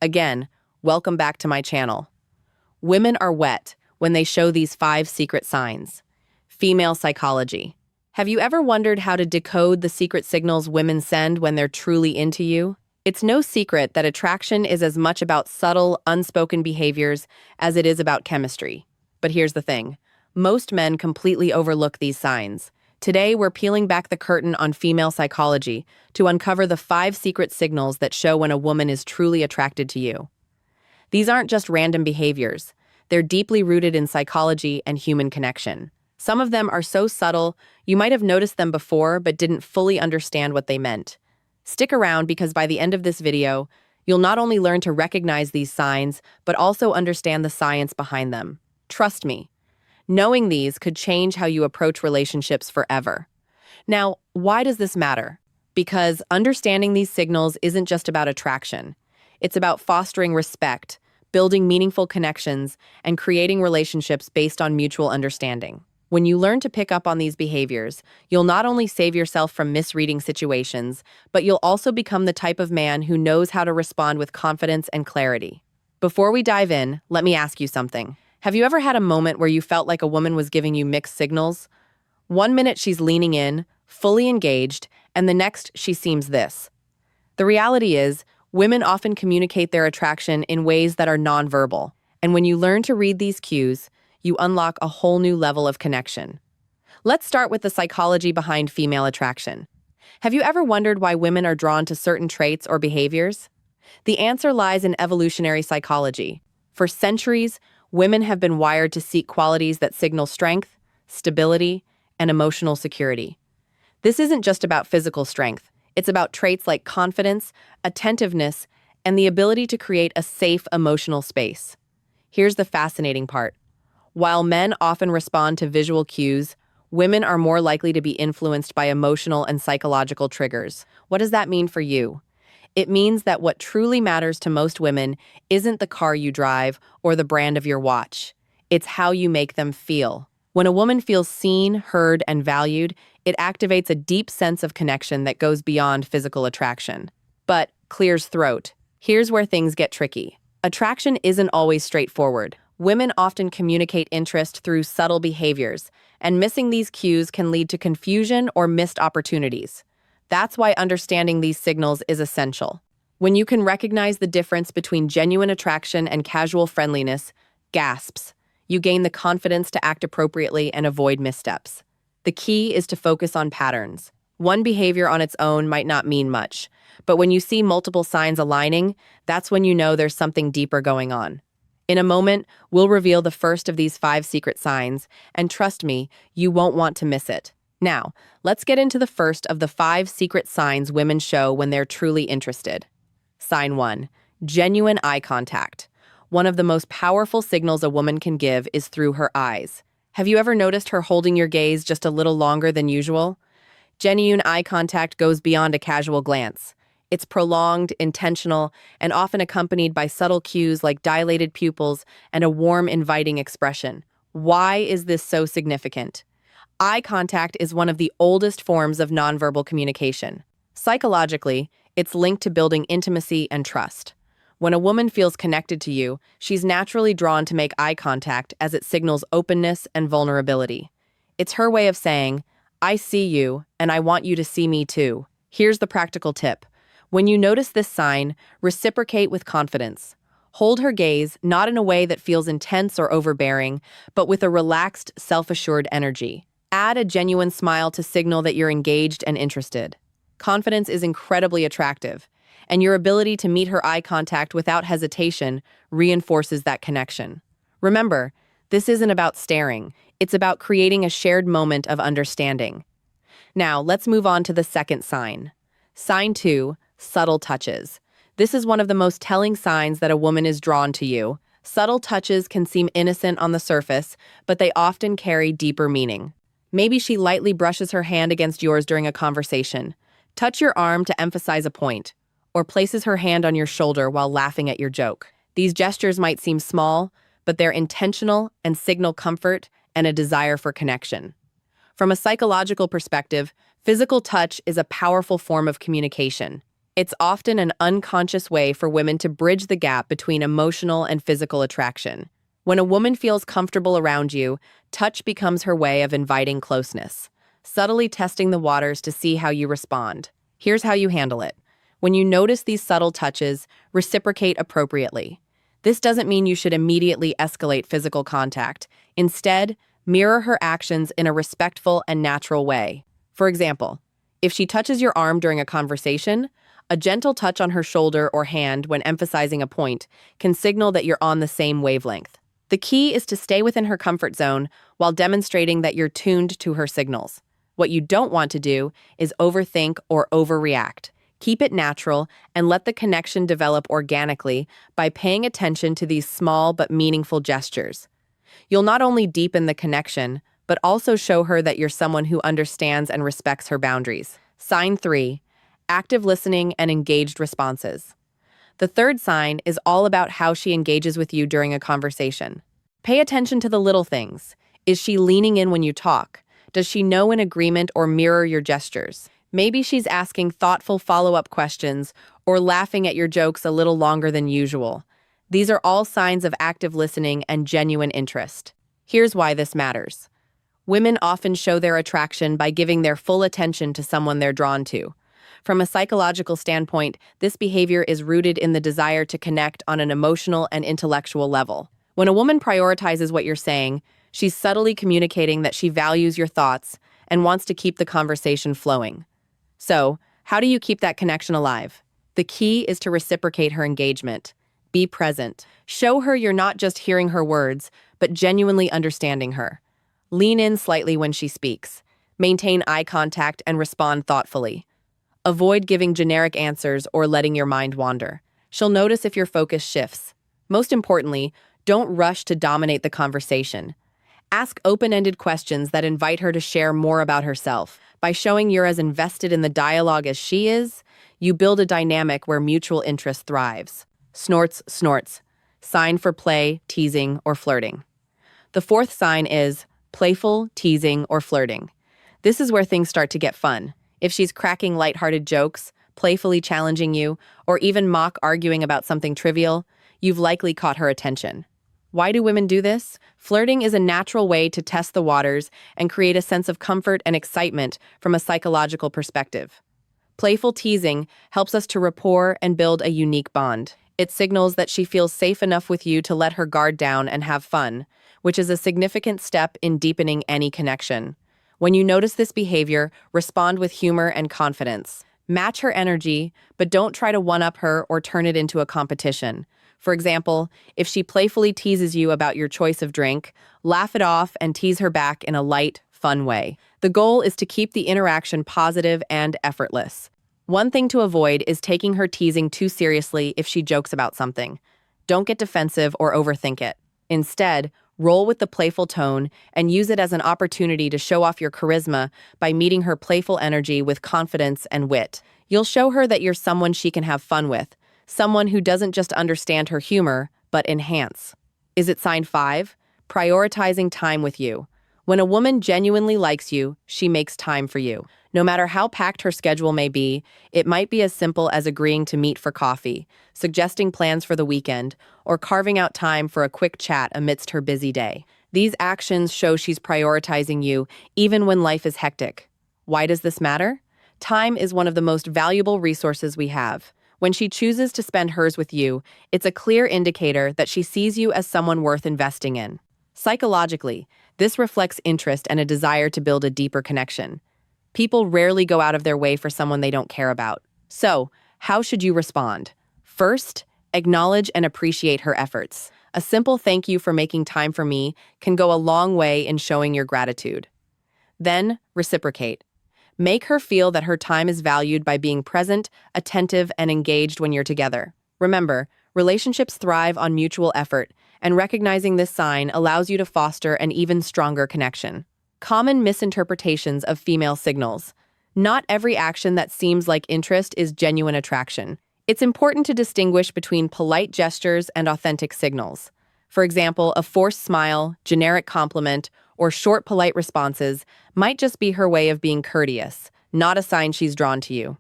Again, welcome back to my channel. Women are wet when they show these 5 secret signs. Female psychology. Have you ever wondered how to decode the secret signals women send when they're truly into you? It's no secret that attraction is as much about subtle, unspoken behaviors as it is about chemistry. But here's the thing. Most men completely overlook these signs. Today, we're peeling back the curtain on female psychology to uncover the 5 secret signals that show when a woman is truly attracted to you. These aren't just random behaviors. They're deeply rooted in psychology and human connection. Some of them are so subtle, you might have noticed them before but didn't fully understand what they meant. Stick around because by the end of this video, you'll not only learn to recognize these signs, but also understand the science behind them. Trust me, knowing these could change how you approach relationships forever. Now, why does this matter? Because understanding these signals isn't just about attraction. It's about fostering respect, building meaningful connections, and creating relationships based on mutual understanding. When you learn to pick up on these behaviors, you'll not only save yourself from misreading situations, but you'll also become the type of man who knows how to respond with confidence and clarity. Before we dive in, let me ask you something. Have you ever had a moment where you felt like a woman was giving you mixed signals? One minute she's leaning in, fully engaged, and the next she seems this. The reality is, women often communicate their attraction in ways that are nonverbal. And when you learn to read these cues, you unlock a whole new level of connection. Let's start with the psychology behind female attraction. Have you ever wondered why women are drawn to certain traits or behaviors? The answer lies in evolutionary psychology. For centuries, women have been wired to seek qualities that signal strength, stability, and emotional security. This isn't just about physical strength. It's about traits like confidence, attentiveness, and the ability to create a safe emotional space. Here's the fascinating part. While men often respond to visual cues, women are more likely to be influenced by emotional and psychological triggers. What does that mean for you? It means that what truly matters to most women isn't the car you drive or the brand of your watch. It's how you make them feel. When a woman feels seen, heard, and valued, it activates a deep sense of connection that goes beyond physical attraction. But clears throat. Here's where things get tricky. Attraction isn't always straightforward. Women often communicate interest through subtle behaviors, and missing these cues can lead to confusion or missed opportunities. That's why understanding these signals is essential. When you can recognize the difference between genuine attraction and casual friendliness, gasps, you gain the confidence to act appropriately and avoid missteps. The key is to focus on patterns. One behavior on its own might not mean much, but when you see multiple signs aligning, that's when you know there's something deeper going on. In a moment, we'll reveal the first of these 5 secret signs, and trust me, you won't want to miss it. Now, let's get into the first of the 5 secret signs women show when they're truly interested. Sign 1. Genuine eye contact. One of the most powerful signals a woman can give is through her eyes. Have you ever noticed her holding your gaze just a little longer than usual? Genuine eye contact goes beyond a casual glance. It's prolonged, intentional, and often accompanied by subtle cues like dilated pupils and a warm, inviting expression. Why is this so significant? Eye contact is one of the oldest forms of nonverbal communication. Psychologically, it's linked to building intimacy and trust. When a woman feels connected to you, she's naturally drawn to make eye contact as it signals openness and vulnerability. It's her way of saying, "I see you, and I want you to see me too." Here's the practical tip. When you notice this sign, reciprocate with confidence. Hold her gaze, not in a way that feels intense or overbearing, but with a relaxed, self-assured energy. Add a genuine smile to signal that you're engaged and interested. Confidence is incredibly attractive, and your ability to meet her eye contact without hesitation reinforces that connection. Remember, this isn't about staring. It's about creating a shared moment of understanding. Now, let's move on to the second sign. Sign 2. Subtle touches. This is one of the most telling signs that a woman is drawn to you. Subtle touches can seem innocent on the surface, but they often carry deeper meaning. Maybe she lightly brushes her hand against yours during a conversation, touch your arm to emphasize a point, or places her hand on your shoulder while laughing at your joke. These gestures might seem small, but they're intentional and signal comfort and a desire for connection. From a psychological perspective, physical touch is a powerful form of communication. It's often an unconscious way for women to bridge the gap between emotional and physical attraction. When a woman feels comfortable around you, touch becomes her way of inviting closeness, subtly testing the waters to see how you respond. Here's how you handle it. When you notice these subtle touches, reciprocate appropriately. This doesn't mean you should immediately escalate physical contact. Instead, mirror her actions in a respectful and natural way. For example, if she touches your arm during a conversation, a gentle touch on her shoulder or hand when emphasizing a point can signal that you're on the same wavelength. The key is to stay within her comfort zone while demonstrating that you're tuned to her signals. What you don't want to do is overthink or overreact. Keep it natural and let the connection develop organically by paying attention to these small but meaningful gestures. You'll not only deepen the connection, but also show her that you're someone who understands and respects her boundaries. Sign 3. Active listening and engaged responses. The third sign is all about how she engages with you during a conversation. Pay attention to the little things. Is she leaning in when you talk? Does she know in agreement or mirror your gestures? Maybe she's asking thoughtful follow-up questions or laughing at your jokes a little longer than usual. These are all signs of active listening and genuine interest. Here's why this matters. Women often show their attraction by giving their full attention to someone they're drawn to. From a psychological standpoint, this behavior is rooted in the desire to connect on an emotional and intellectual level. When a woman prioritizes what you're saying, she's subtly communicating that she values your thoughts and wants to keep the conversation flowing. So, how do you keep that connection alive? The key is to reciprocate her engagement. Be present. Show her you're not just hearing her words, but genuinely understanding her. Lean in slightly when she speaks. Maintain eye contact and respond thoughtfully. Avoid giving generic answers or letting your mind wander. She'll notice if your focus shifts. Most importantly, don't rush to dominate the conversation. Ask open-ended questions that invite her to share more about herself. By showing you're as invested in the dialogue as she is, you build a dynamic where mutual interest thrives. Snorts, snorts. Sign for play, teasing, or flirting. The fourth sign is playful, teasing, or flirting. This is where things start to get fun. If she's cracking lighthearted jokes, playfully challenging you, or even mock arguing about something trivial, you've likely caught her attention. Why do women do this? Flirting is a natural way to test the waters and create a sense of comfort and excitement from a psychological perspective. Playful teasing helps us to rapport and build a unique bond. It signals that she feels safe enough with you to let her guard down and have fun, which is a significant step in deepening any connection. When you notice this behavior, respond with humor and confidence. Match her energy, but don't try to one-up her or turn it into a competition. For example, if she playfully teases you about your choice of drink, laugh it off and tease her back in a light, fun way. The goal is to keep the interaction positive and effortless. One thing to avoid is taking her teasing too seriously if she jokes about something. Don't get defensive or overthink it. Instead, roll with the playful tone and use it as an opportunity to show off your charisma by meeting her playful energy with confidence and wit. You'll show her that you're someone she can have fun with, someone who doesn't just understand her humor, but enhance. Is it sign 5? Prioritizing time with you. When a woman genuinely likes you, she makes time for you. No matter how packed her schedule may be, it might be as simple as agreeing to meet for coffee, suggesting plans for the weekend, or carving out time for a quick chat amidst her busy day. These actions show she's prioritizing you, even when life is hectic. Why does this matter? Time is one of the most valuable resources we have. When she chooses to spend hers with you, it's a clear indicator that she sees you as someone worth investing in. Psychologically, this reflects interest and a desire to build a deeper connection. People rarely go out of their way for someone they don't care about. So, how should you respond? First, acknowledge and appreciate her efforts. A simple thank you for making time for me can go a long way in showing your gratitude. Then, reciprocate. Make her feel that her time is valued by being present, attentive, and engaged when you're together. Remember, relationships thrive on mutual effort, and recognizing this sign allows you to foster an even stronger connection. Common misinterpretations of female signals. Not every action that seems like interest is genuine attraction. It's important to distinguish between polite gestures and authentic signals. For example, a forced smile, generic compliment, or short polite responses might just be her way of being courteous, not a sign she's drawn to you.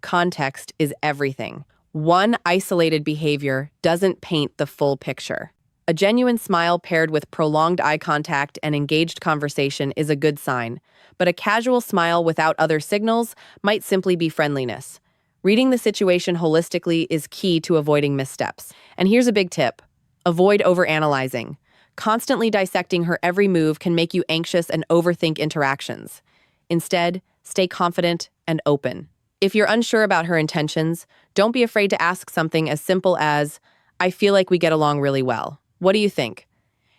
Context is everything. One isolated behavior doesn't paint the full picture. A genuine smile paired with prolonged eye contact and engaged conversation is a good sign, but a casual smile without other signals might simply be friendliness. Reading the situation holistically is key to avoiding missteps. And here's a big tip. Avoid overanalyzing. Constantly dissecting her every move can make you anxious and overthink interactions. Instead, stay confident and open. If you're unsure about her intentions, don't be afraid to ask something as simple as, "I feel like we get along really well. What do you think?"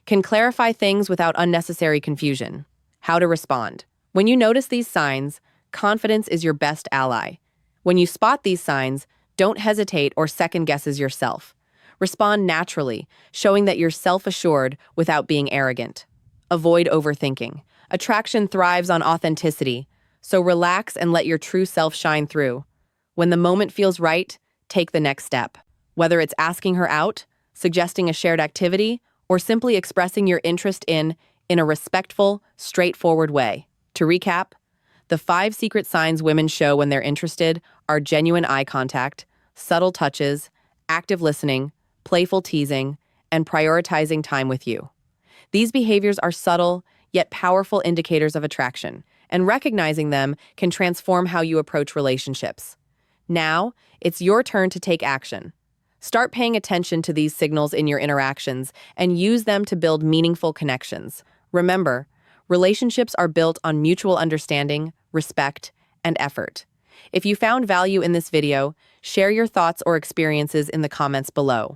Can clarify things without unnecessary confusion. How to respond. When you notice these signs, confidence is your best ally. When you spot these signs, don't hesitate or second guesses yourself. Respond naturally, showing that you're self-assured without being arrogant. Avoid overthinking. Attraction thrives on authenticity, so relax and let your true self shine through. When the moment feels right, take the next step. Whether it's asking her out, suggesting a shared activity, or simply expressing your interest in a respectful, straightforward way. To recap, the 5 secret signs women show when they're interested are genuine eye contact, subtle touches, active listening, playful teasing, and prioritizing time with you. These behaviors are subtle, yet powerful indicators of attraction, and recognizing them can transform how you approach relationships. Now, it's your turn to take action. Start paying attention to these signals in your interactions and use them to build meaningful connections. Remember, relationships are built on mutual understanding, respect, and effort. If you found value in this video, share your thoughts or experiences in the comments below.